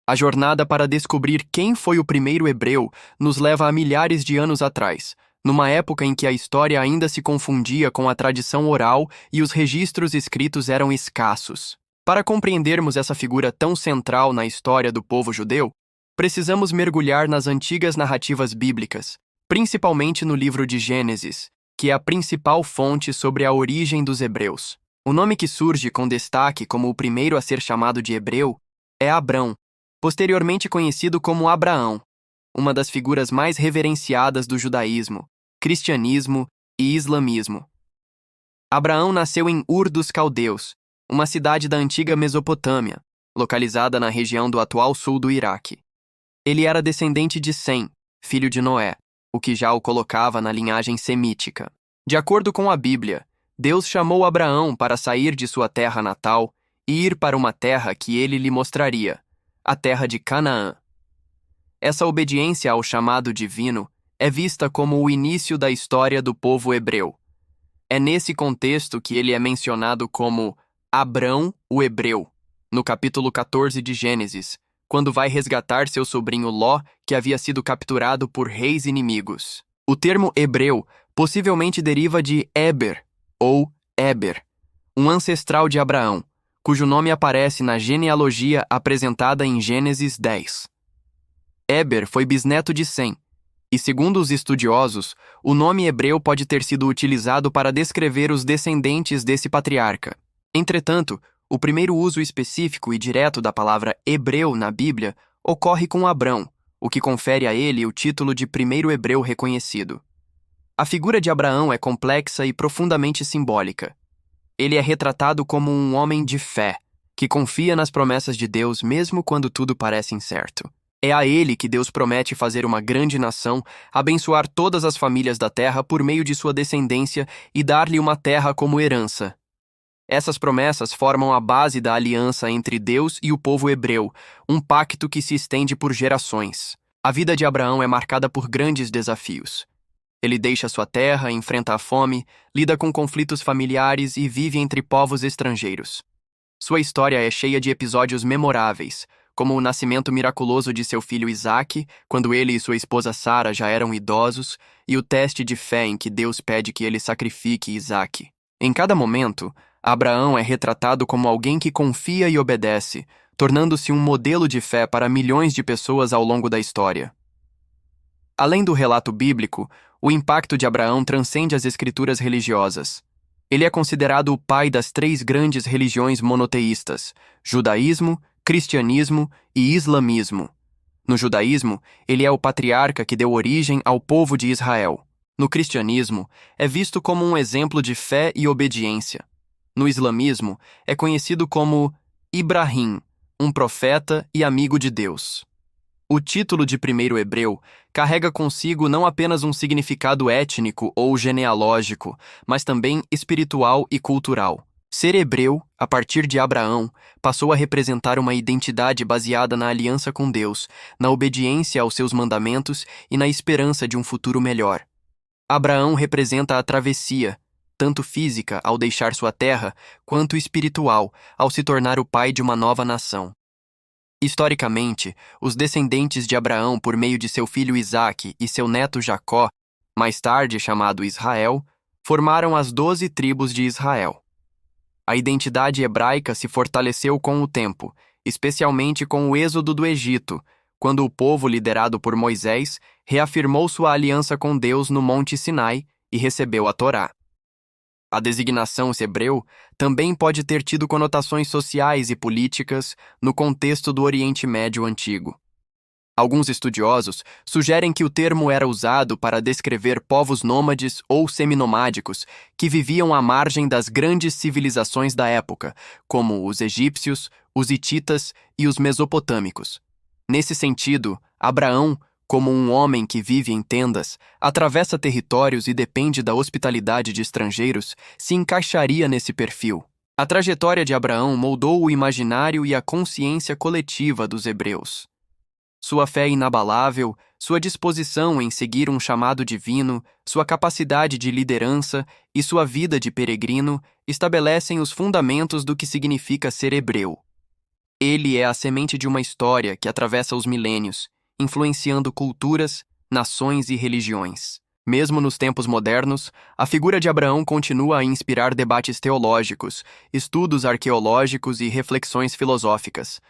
A jornada para descobrir quem foi o primeiro hebreu nos leva a milhares de anos atrás, numa época em que a história ainda se confundia com a tradição oral e os registros escritos eram escassos. Para compreendermos essa figura tão central na história do povo judeu, precisamos mergulhar nas antigas narrativas bíblicas, principalmente no livro de Gênesis, que é a principal fonte sobre a origem dos hebreus. O nome que surge com destaque como o primeiro a ser chamado de hebreu é Abrão, posteriormente conhecido como Abraão, uma das figuras mais reverenciadas do judaísmo, cristianismo e islamismo. Abraão nasceu em Ur dos Caldeus, uma cidade da antiga Mesopotâmia, localizada na região do atual sul do Iraque. Ele era descendente de Sem, filho de Noé, o que já o colocava na linhagem semítica. De acordo com a Bíblia, Deus chamou Abraão para sair de sua terra natal e ir para uma terra que ele lhe mostraria, a terra de Canaã. Essa obediência ao chamado divino é vista como o início da história do povo hebreu. É nesse contexto que ele é mencionado como Abrão, o hebreu, no capítulo 14 de Gênesis, quando vai resgatar seu sobrinho Ló, que havia sido capturado por reis inimigos. O termo hebreu possivelmente deriva de Eber, ou Eber, um ancestral de Abraão, cujo nome aparece na genealogia apresentada em Gênesis 10. Eber foi bisneto de Sem, e segundo os estudiosos, o nome hebreu pode ter sido utilizado para descrever os descendentes desse patriarca. Entretanto, o primeiro uso específico e direto da palavra hebreu na Bíblia ocorre com Abrão, o que confere a ele o título de primeiro hebreu reconhecido. A figura de Abraão é complexa e profundamente simbólica. Ele é retratado como um homem de fé, que confia nas promessas de Deus mesmo quando tudo parece incerto. É a ele que Deus promete fazer uma grande nação, abençoar todas as famílias da terra por meio de sua descendência e dar-lhe uma terra como herança. Essas promessas formam a base da aliança entre Deus e o povo hebreu, um pacto que se estende por gerações. A vida de Abraão é marcada por grandes desafios. Ele deixa sua terra, enfrenta a fome, lida com conflitos familiares e vive entre povos estrangeiros. Sua história é cheia de episódios memoráveis, como o nascimento miraculoso de seu filho Isaque, quando ele e sua esposa Sara já eram idosos, e o teste de fé em que Deus pede que ele sacrifique Isaque. Em cada momento, Abraão é retratado como alguém que confia e obedece, tornando-se um modelo de fé para milhões de pessoas ao longo da história. Além do relato bíblico, o impacto de Abraão transcende as escrituras religiosas. Ele é considerado o pai das 3 grandes religiões monoteístas: judaísmo, cristianismo e islamismo. No judaísmo, ele é o patriarca que deu origem ao povo de Israel. No cristianismo, é visto como um exemplo de fé e obediência. No islamismo, é conhecido como Ibrahim, um profeta e amigo de Deus. O título de primeiro hebreu carrega consigo não apenas um significado étnico ou genealógico, mas também espiritual e cultural. Ser hebreu, a partir de Abraão, passou a representar uma identidade baseada na aliança com Deus, na obediência aos seus mandamentos e na esperança de um futuro melhor. Abraão representa a travessia, tanto física ao deixar sua terra, quanto espiritual ao se tornar o pai de uma nova nação. Historicamente, os descendentes de Abraão por meio de seu filho Isaque e seu neto Jacó, mais tarde chamado Israel, formaram as 12 tribos de Israel. A identidade hebraica se fortaleceu com o tempo, especialmente com o êxodo do Egito, quando o povo liderado por Moisés reafirmou sua aliança com Deus no Monte Sinai e recebeu a Torá. A designação hebreu também pode ter tido conotações sociais e políticas no contexto do Oriente Médio Antigo. Alguns estudiosos sugerem que o termo era usado para descrever povos nômades ou seminomádicos que viviam à margem das grandes civilizações da época, como os egípcios, os hititas e os mesopotâmicos. Nesse sentido, Abraão, como um homem que vive em tendas, atravessa territórios e depende da hospitalidade de estrangeiros, se encaixaria nesse perfil. A trajetória de Abraão moldou o imaginário e a consciência coletiva dos hebreus. Sua fé inabalável, sua disposição em seguir um chamado divino, sua capacidade de liderança e sua vida de peregrino estabelecem os fundamentos do que significa ser hebreu. Ele é a semente de uma história que atravessa os milênios, influenciando culturas, nações e religiões. Mesmo nos tempos modernos, a figura de Abraão continua a inspirar debates teológicos, estudos arqueológicos e reflexões filosóficas.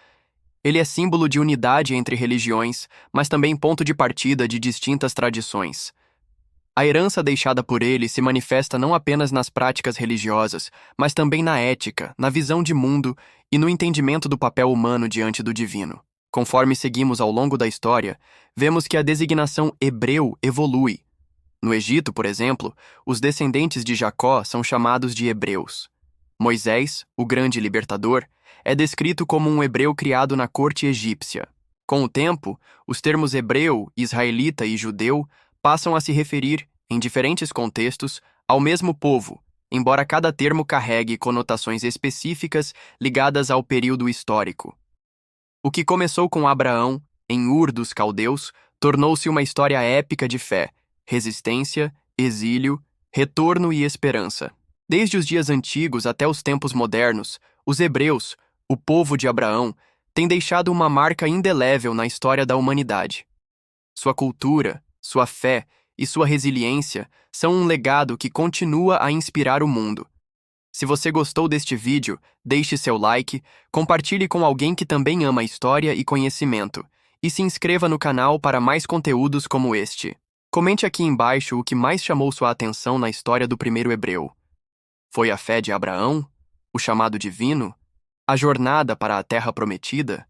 Ele é símbolo de unidade entre religiões, mas também ponto de partida de distintas tradições. A herança deixada por ele se manifesta não apenas nas práticas religiosas, mas também na ética, na visão de mundo e no entendimento do papel humano diante do divino. Conforme seguimos ao longo da história, vemos que a designação hebreu evolui. No Egito, por exemplo, os descendentes de Jacó são chamados de hebreus. Moisés, o grande libertador, é descrito como um hebreu criado na corte egípcia. Com o tempo, os termos hebreu, israelita e judeu passam a se referir, em diferentes contextos, ao mesmo povo, embora cada termo carregue conotações específicas ligadas ao período histórico. O que começou com Abraão, em Ur dos Caldeus, tornou-se uma história épica de fé, resistência, exílio, retorno e esperança. Desde os dias antigos até os tempos modernos, os hebreus, o povo de Abraão, têm deixado uma marca indelével na história da humanidade. Sua cultura, sua fé e sua resiliência são um legado que continua a inspirar o mundo. Se você gostou deste vídeo, deixe seu like, compartilhe com alguém que também ama história e conhecimento, e se inscreva no canal para mais conteúdos como este. Comente aqui embaixo o que mais chamou sua atenção na história do primeiro hebreu. Foi a fé de Abraão? O chamado divino? A jornada para a Terra Prometida?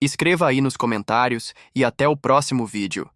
Escreva aí nos comentários e até o próximo vídeo.